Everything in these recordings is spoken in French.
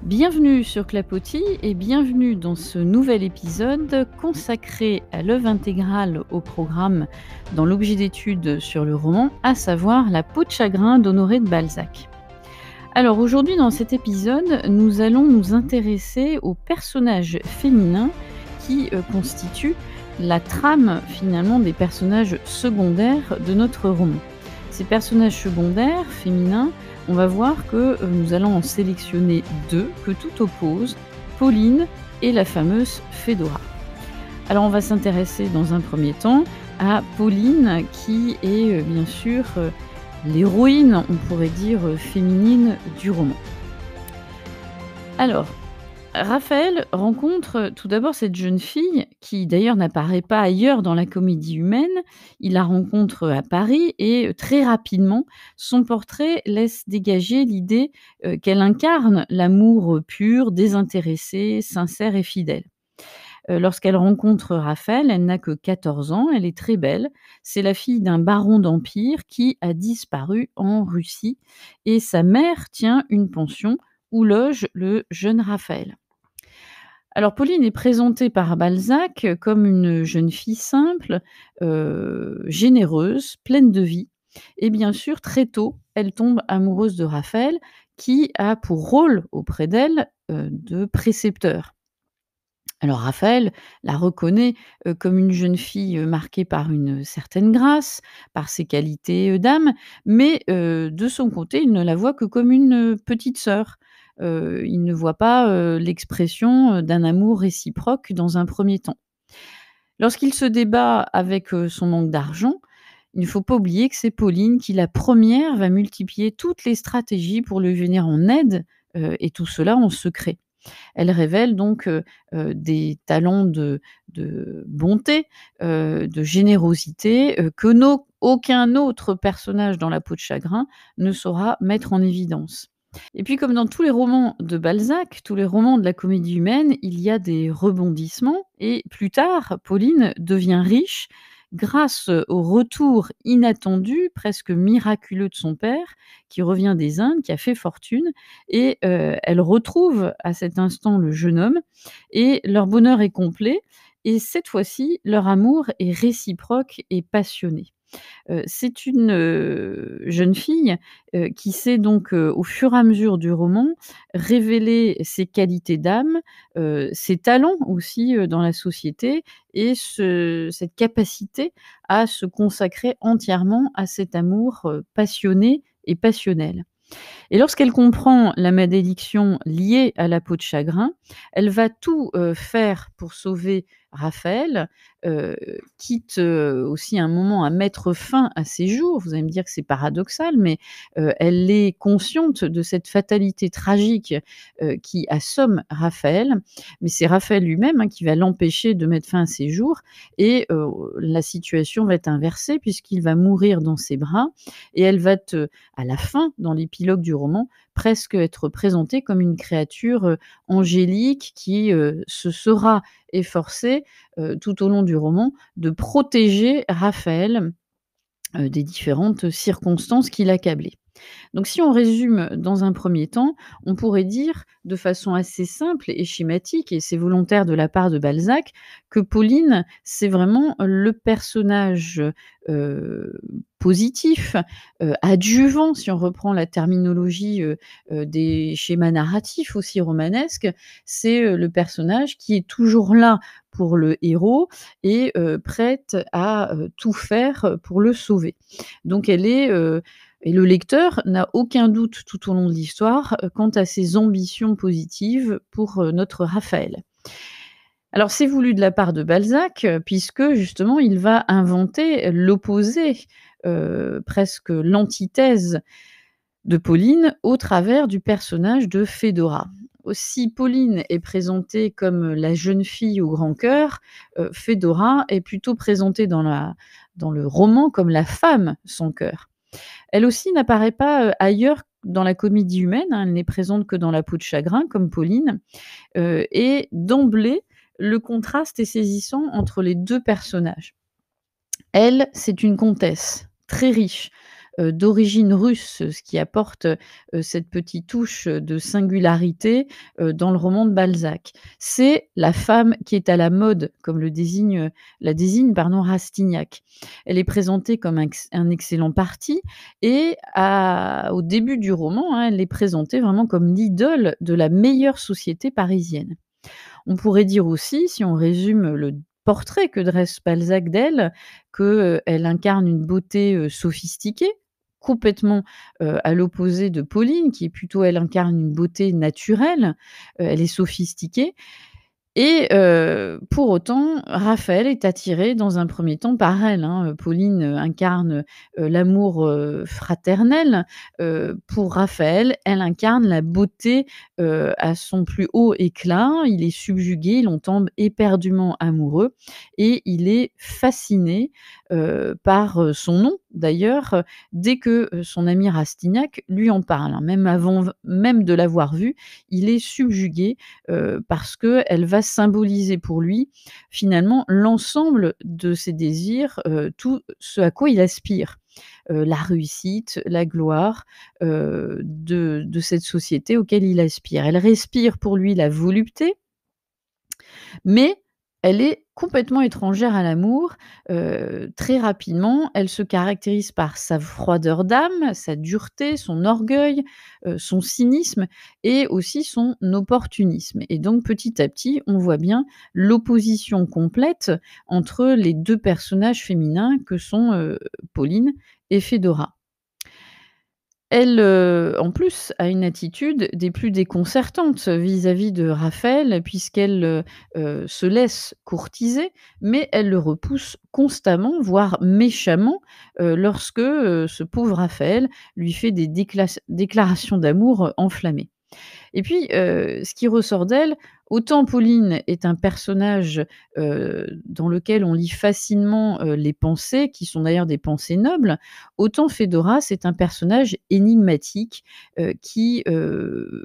Bienvenue sur Clapotis et bienvenue dans ce nouvel épisode consacré à l'œuvre intégrale au programme dans l'objet d'étude sur le roman, à savoir La peau de chagrin d'Honoré de Balzac. Alors aujourd'hui dans cet épisode, nous allons nous intéresser aux personnages féminins qui constituent la trame finalement des personnages secondaires de notre roman. Ces personnages secondaires féminins, on va voir que nous allons en sélectionner deux que tout oppose, Pauline et la fameuse Fédora. Alors on va s'intéresser dans un premier temps à Pauline qui est bien sûr l'héroïne, on pourrait dire féminine du roman. Alors, Raphaël rencontre tout d'abord cette jeune fille qui d'ailleurs n'apparaît pas ailleurs dans la comédie humaine. Il la rencontre à Paris et très rapidement, son portrait laisse dégager l'idée qu'elle incarne l'amour pur, désintéressé, sincère et fidèle. Lorsqu'elle rencontre Raphaël, elle n'a que 14 ans, elle est très belle. C'est la fille d'un baron d'Empire qui a disparu en Russie et sa mère tient une pension où loge le jeune Raphaël. Alors Pauline est présentée par Balzac comme une jeune fille simple, généreuse, pleine de vie et bien sûr très tôt, elle tombe amoureuse de Raphaël qui a pour rôle auprès d'elle, de précepteur. Alors Raphaël la reconnaît, comme une jeune fille, marquée par une certaine grâce, par ses qualités, d'âme, mais de son côté, il ne la voit que comme une, petite sœur. Il ne voit pas, l'expression, d'un amour réciproque dans un premier temps. Lorsqu'il se débat avec, son manque d'argent, il ne faut pas oublier que c'est Pauline qui, la première, va multiplier toutes les stratégies pour lui venir en aide, et tout cela en secret. Elle révèle donc, des talents de bonté, de générosité, que aucun autre personnage dans La peau de chagrin ne saura mettre en évidence. Et puis comme dans tous les romans de Balzac, tous les romans de la comédie humaine, il y a des rebondissements et plus tard, Pauline devient riche grâce au retour inattendu, presque miraculeux de son père, qui revient des Indes, qui a fait fortune et elle retrouve à cet instant le jeune homme et leur bonheur est complet et cette fois-ci, leur amour est réciproque et passionné. C'est une, jeune fille, qui sait donc, au fur et à mesure du roman, révéler ses qualités d'âme, ses talents aussi, dans la société et cette capacité à se consacrer entièrement à cet amour, passionné et passionnel. Et lorsqu'elle comprend la malédiction liée à la peau de chagrin, elle va tout, faire pour sauver Raphaël, heu, quitte, aussi un moment à mettre fin à ses jours. Vous allez me dire que c'est paradoxal, mais, elle est consciente de cette fatalité tragique, qui assomme Raphaël, mais c'est Raphaël lui-même, hein, qui va l'empêcher de mettre fin à ses jours et la situation va être inversée puisqu'il va mourir dans ses bras et elle va te à la fin, dans l'épilogue du roman, presque être présentée comme une créature, angélique qui, se sera efforcée, tout au long du roman, de protéger Raphaël, des différentes circonstances qui l'accablaient. Donc si on résume dans un premier temps, on pourrait dire de façon assez simple et schématique, et c'est volontaire de la part de Balzac, que Pauline, c'est vraiment le personnage, heu, positif, adjuvant, si on reprend la terminologie, des schémas narratifs aussi romanesques. C'est, le personnage qui est toujours là pour le héros et prête à, tout faire, pour le sauver. Donc elle est, et le lecteur n'a aucun doute tout au long de l'histoire, quant à ses ambitions positives pour, notre Raphaël. Alors c'est voulu de la part de Balzac, puisque justement il va inventer l'opposé, presque l'antithèse de Pauline au travers du personnage de Fédora. Si Pauline est présentée comme la jeune fille au grand cœur, Fédora est plutôt présentée dans le roman comme la femme sans cœur. Elle aussi n'apparaît pas, ailleurs dans la comédie humaine, hein, elle n'est présente que dans La peau de chagrin comme Pauline, et d'emblée, le contraste est saisissant entre les 2 personnages. Elle, c'est une comtesse, très riche, d'origine russe, ce qui apporte, cette petite touche de singularité, dans le roman de Balzac. C'est la femme qui est à la mode, comme la désigne, pardon, Rastignac. Elle est présentée comme un excellent parti et au début du roman, hein, elle est présentée vraiment comme l'idole de la meilleure société parisienne. On pourrait dire aussi, si on résume le portrait que dresse Balzac d'elle, que, elle incarne une beauté, sophistiquée, complètement, à l'opposé de Pauline qui est plutôt elle incarne une beauté naturelle, elle est sophistiquée et pour autant, Raphaël est attiré dans un premier temps par elle, hein. Pauline, incarne, l'amour, fraternel. Pour Raphaël, elle incarne la beauté, à son plus haut éclat. Il est subjugué, il en tombe éperdument amoureux et il est fasciné, par, son nom d'ailleurs, dès que, son ami Rastignac lui en parle, hein. Même de l'avoir vu, il est subjugué, parce qu'elle va symboliser pour lui, finalement, l'ensemble de ses désirs, tout ce à quoi il aspire. La réussite, la gloire, de cette société auquel il aspire. Elle respire pour lui la volupté, mais elle est complètement étrangère à l'amour. Très rapidement, elle se caractérise par sa froideur d'âme, sa dureté, son orgueil, son cynisme et aussi son opportunisme et donc petit à petit, on voit bien l'opposition complète entre les 2 personnages féminins que sont, Pauline et Fédora. Elle, en plus, a une attitude des plus déconcertantes vis-à-vis de Raphaël puisqu'elle, se laisse courtiser, mais elle le repousse constamment, voire méchamment, lorsque, ce pauvre Raphaël lui fait des déclarations d'amour, enflammées. Et puis, ce qui ressort d'elle, autant Pauline est un personnage, dans lequel on lit facilement, les pensées, qui sont d'ailleurs des pensées nobles, autant Fédora, c'est un personnage énigmatique, qui,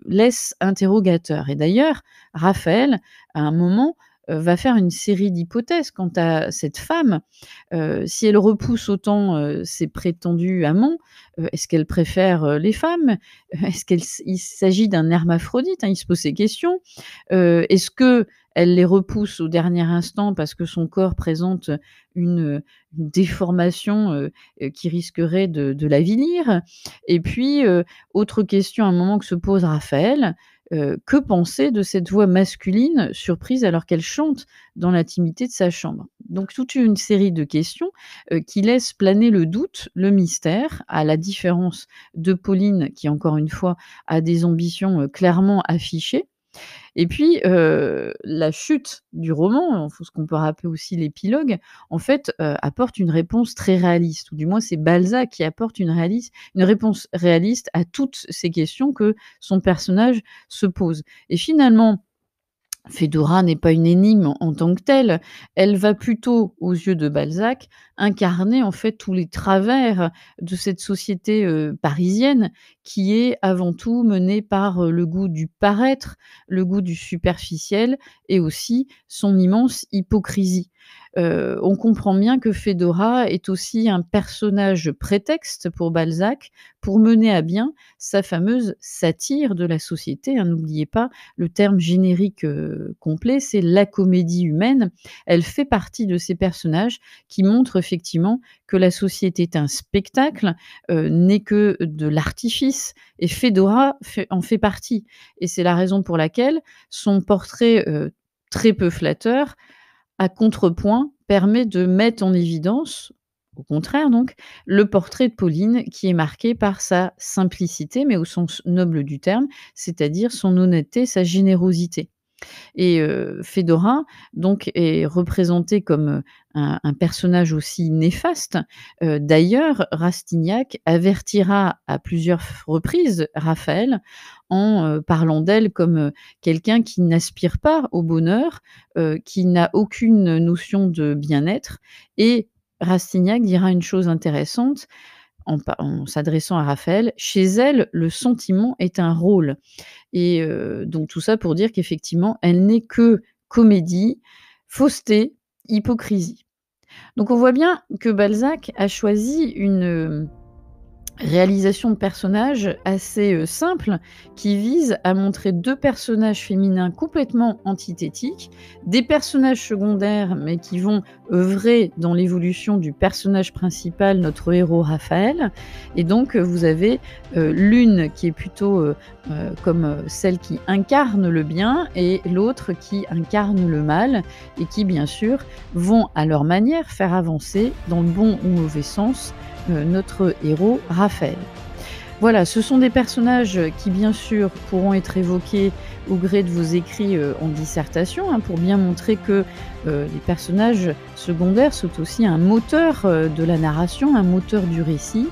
laisse interrogateur. Et d'ailleurs, Raphaël, à un moment, va faire une série d'hypothèses quant à cette femme. Si elle repousse autant, ses prétendus amants, est-ce qu'elle préfère, les femmes? Il s'agit d'un hermaphrodite, hein? Il se pose ces questions. Est-ce qu'elle les repousse au dernier instant parce que son corps présente une déformation, qui risquerait de l'avilir? Et puis, autre question à un moment que se pose Raphaël, que penser de cette voix masculine surprise alors qu'elle chante dans l'intimité de sa chambre? Donc toute une série de questions, qui laissent planer le doute, le mystère, à la différence de Pauline qui, encore une fois, a des ambitions, clairement affichées. Et puis, la chute du roman, ce qu'on peut rappeler aussi l'épilogue, en fait, apporte une réponse très réaliste, ou du moins c'est Balzac qui apporte une réponse réaliste à toutes ces questions que son personnage se pose. Et finalement, Fédora n'est pas une énigme en tant que telle. Elle va plutôt, aux yeux de Balzac, incarner en fait tous les travers de cette société, parisienne qui est avant tout menée par, le goût du paraître, le goût du superficiel et aussi son immense hypocrisie. On comprend bien que Fédora est aussi un personnage prétexte pour Balzac, pour mener à bien sa fameuse satire de la société, hein. N'oubliez pas, le terme générique, complet, c'est la comédie humaine. Elle fait partie de ces personnages qui montrent effectivement que la société est un spectacle, n'est que de l'artifice et Fédora en fait partie et c'est la raison pour laquelle son portrait, très peu flatteur, à contrepoint, permet de mettre en évidence, au contraire donc, le portrait de Pauline qui est marqué par sa simplicité, mais au sens noble du terme, c'est-à-dire son honnêteté, sa générosité. Et Fédora donc est représenté comme, un personnage aussi néfaste. D'ailleurs, Rastignac avertira à plusieurs reprises Raphaël en, parlant d'elle comme, quelqu'un qui n'aspire pas au bonheur, qui n'a aucune notion de bien-être et Rastignac dira une chose intéressante en s'adressant à Raphaël: «Chez elle, le sentiment est un rôle». Et donc tout ça pour dire qu'effectivement, elle n'est que comédie, fausseté, hypocrisie. Donc on voit bien que Balzac a choisi Réalisation de personnages assez, simple qui vise à montrer 2 personnages féminins complètement antithétiques, des personnages secondaires mais qui vont œuvrer dans l'évolution du personnage principal, notre héros Raphaël et donc vous avez, l'une qui est plutôt, comme, celle qui incarne le bien et l'autre qui incarne le mal et qui bien sûr vont à leur manière faire avancer dans le bon ou mauvais sens, notre héros Raphaël. Voilà, ce sont des personnages qui bien sûr pourront être évoqués au gré de vos écrits, en dissertation, hein, pour bien montrer que, les personnages secondaires sont aussi un moteur, de la narration, un moteur du récit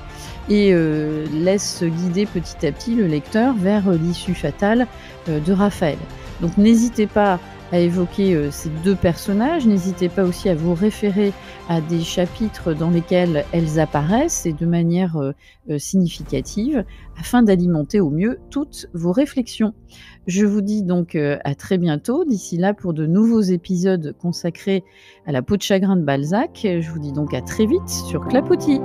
et laissent guider petit à petit le lecteur vers, l'issue fatale, de Raphaël. Donc n'hésitez pas à évoquer, ces 2 personnages, n'hésitez pas aussi à vous référer à des chapitres dans lesquels elles apparaissent et de manière, significative afin d'alimenter au mieux toutes vos réflexions. Je vous dis donc, à très bientôt, d'ici là pour de nouveaux épisodes consacrés à la peau de chagrin de Balzac. Je vous dis donc à très vite sur Clapotis.